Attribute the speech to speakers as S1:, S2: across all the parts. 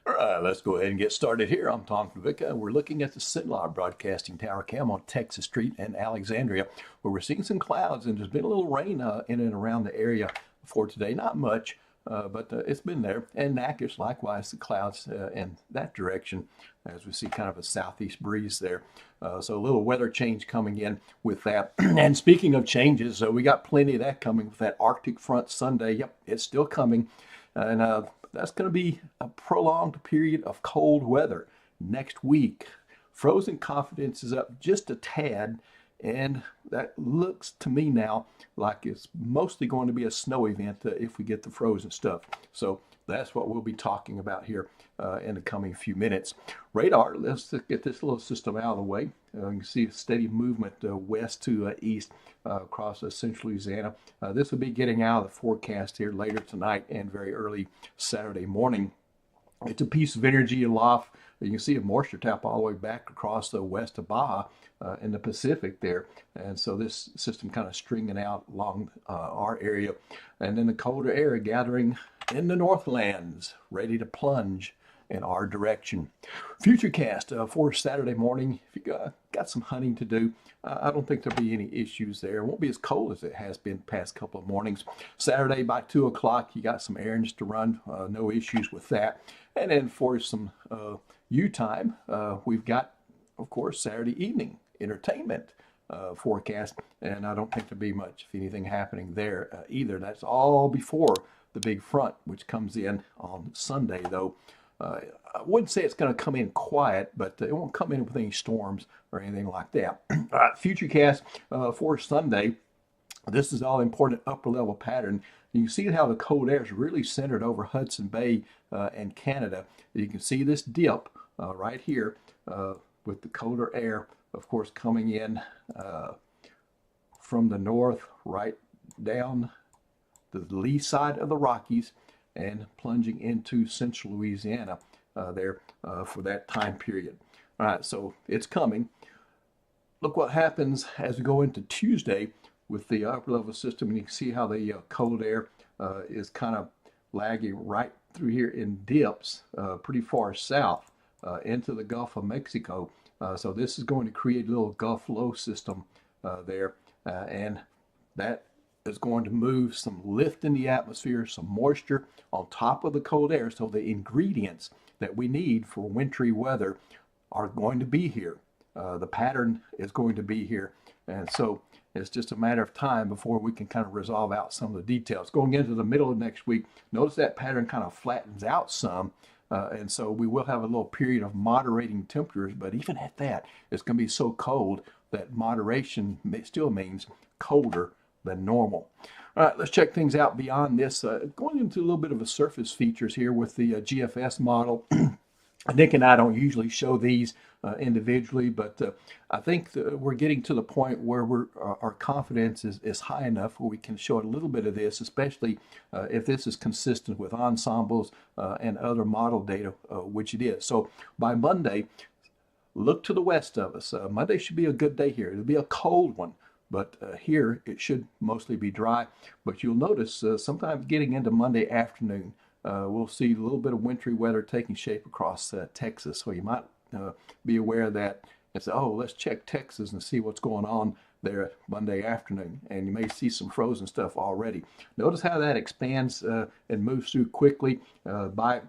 S1: All right, let's go ahead and get started here. I'm Tom Kavicka. We're looking at the Cenlar Broadcasting Tower cam on Texas Street in Alexandria, where we're seeing some clouds, and there's been a little rain in and around the area for today. Not much, but it's been there. And Natchez, likewise, the clouds in that direction, as we see kind of a southeast breeze there. So a little weather change coming in with that. And speaking of changes, we got plenty of that coming with that Arctic front Sunday. Yep, it's still coming. And that's going to be a prolonged period of cold weather next week. Frozen confidence is up just a tad, and that looks to me now like it's mostly going to be a snow event if we get the frozen stuff. So that's what we'll be talking about here in the coming few minutes. Radar, let's get this little system out of the way. You can see a steady movement west to east across central Louisiana. This will be getting out of the forecast here later tonight and very early Saturday morning. It's a piece of energy aloft. You can see a moisture tap all the way back across the west of Baja in the Pacific there. And so this system kind of stringing out along our area. And then the colder air gathering in the Northlands, ready to plunge in our direction. Futurecast for Saturday morning. If you got some hunting to do, I don't think there'll be any issues there. It won't be as cold as it has been past couple of mornings. Saturday by 2 o'clock, you got some errands to run. No issues with that. And then for some U time, we've got, of course, Saturday evening entertainment forecast. And I don't think there'll be much, if anything, happening there either. That's all before the big front, which comes in on Sunday, though. I wouldn't say it's going to come in quiet, but it won't come in with any storms or anything like that. All right, Futurecast for Sunday. This is all important upper level pattern. You can see how the cold air is really centered over Hudson Bay and Canada. You can see this dip right here with the colder air, of course, coming in from the north right down the lee side of the Rockies and plunging into central Louisiana there for that time period. All right, so it's coming. Look what happens as we go into Tuesday with the upper level system, and you can see how the cold air is kind of lagging right through here in dips pretty far south into the Gulf of Mexico. So this is going to create a little Gulf low system there, and that is going to move some lift in the atmosphere, some moisture on top of the cold air. So the ingredients that we need for wintry weather are going to be here. The pattern is going to be here. And so it's just a matter of time before we can kind of resolve out some of the details. Going into the middle of next week, notice that pattern kind of flattens out some. And so we will have a little period of moderating temperatures, but even at that, it's going to be so cold that moderation still means colder than normal. All right, let's check things out beyond this. Going into a little bit of a surface features here with the GFS model. Nick and I don't usually show these individually, but I think we're getting to the point where our confidence is high enough where we can show a little bit of this, especially if this is consistent with ensembles and other model data, which it is. So by Monday, look to the west of us. Monday should be a good day here. It'll be a cold one. But here it should mostly be dry. But you'll notice sometimes getting into Monday afternoon, we'll see a little bit of wintry weather taking shape across Texas. So you might be aware of that and say, oh, let's check Texas and see what's going on there Monday afternoon. And you may see some frozen stuff already. Notice how that expands and moves through quickly. By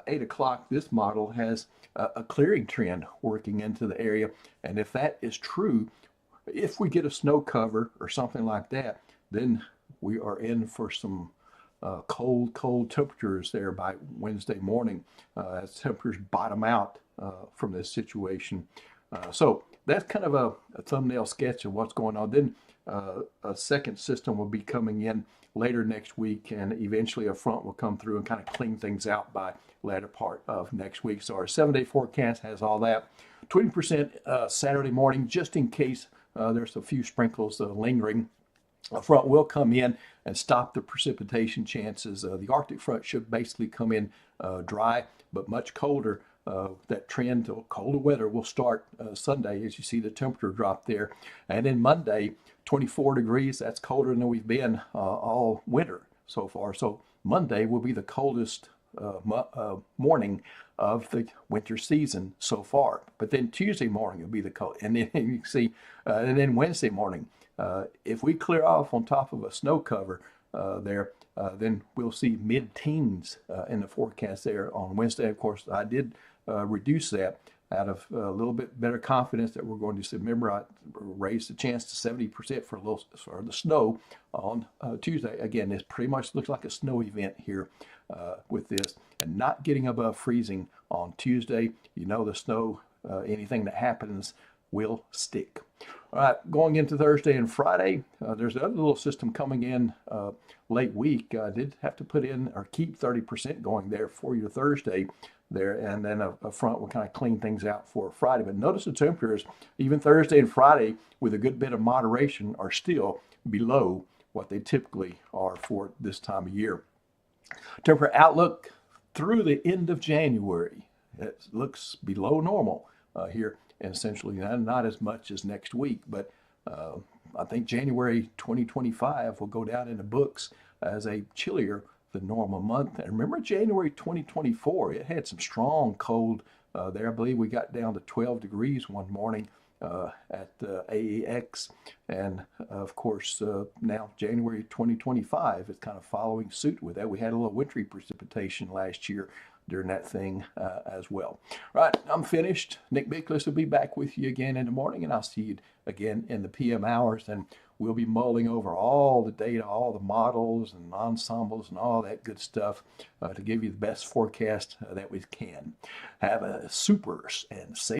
S1: 8 o'clock, this model has a clearing trend working into the area. And if that is true, if we get a snow cover or something like that, then we are in for some cold temperatures there by Wednesday morning as temperatures bottom out from this situation. So that's kind of a thumbnail sketch of what's going on. Then a second system will be coming in later next week, and eventually a front will come through and kind of clean things out by latter part of next week. So our 7-day forecast has all that. 20% Saturday morning, just in case there's a few sprinkles lingering. A front will come in and stop the precipitation chances. The Arctic front should basically come in dry, but much colder. That trend to colder weather will start Sunday as you see the temperature drop there. And then Monday, 24 degrees. That's colder than we've been all winter so far. So Monday will be the coldest morning of the winter season so far. But then Tuesday morning will be the cold, and then you can see, and then Wednesday morning, if we clear off on top of a snow cover there, then we'll see mid-teens in the forecast there on Wednesday. Of course, I did reduce that out of a little bit better confidence that we're going to see. Remember, I raised the chance to 70% for the snow on Tuesday. Again, this pretty much looks like a snow event here with this, and not getting above freezing on Tuesday. You know, the snow, anything that happens will stick. All right, going into Thursday and Friday, there's another little system coming in late week. I did have to put in or keep 30% going there for your Thursday there, and then a front will kind of clean things out for Friday. But notice the temperatures, even Thursday and Friday, with a good bit of moderation, are still below what they typically are for this time of year. Temperature outlook through the end of January, it looks below normal here, and essentially not as much as next week, but I think January 2025 will go down in the books as a chillier than normal month. And remember January 2024, it had some strong cold there. I believe we got down to 12 degrees one morning at AEX. And of course, now January 2025 is kind of following suit with that. We had a little wintry precipitation last year during that thing as well. Right, I'm finished. Nick Bicklis will be back with you again in the morning, and I'll see you again in the PM hours. And we'll be mulling over all the data, all the models and ensembles and all that good stuff to give you the best forecast that we can. Have a super and safe